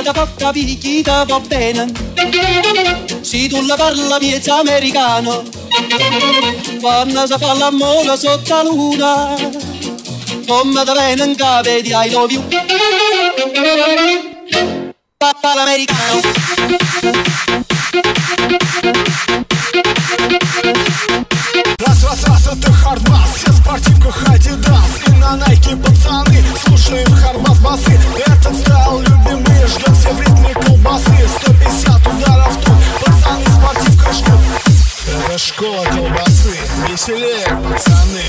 da poca picchita va bene. Se tu la parla miezza americano, quando si fa l'amore sotto la luna, come da bene in capo di I love you. Papà l'americano. Раз, это хардбас, все в спортивках Adidas. И на Nike пацаны, слушаем хардбас басы. Этот стайл любимый, ждем все в ритме колбасы. 150 ударов тут, пацаны в спортивках ждут. Это школа колбасы, веселее, пацаны.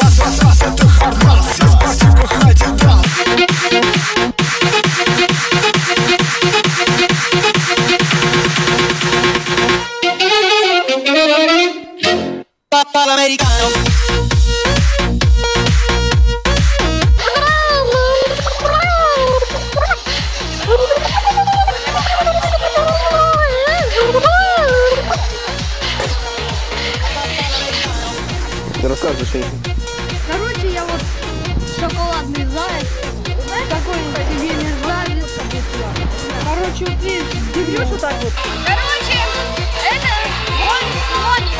Раз, это хардбас, все в спортивках Adidas. Papà l'americano. Ты рассказывай что-нибудь. Короче, я вот шоколадный заяц. Какой тебе не нравится? Короче, вот ты бьешь вот так вот. Короче, это мой слоник.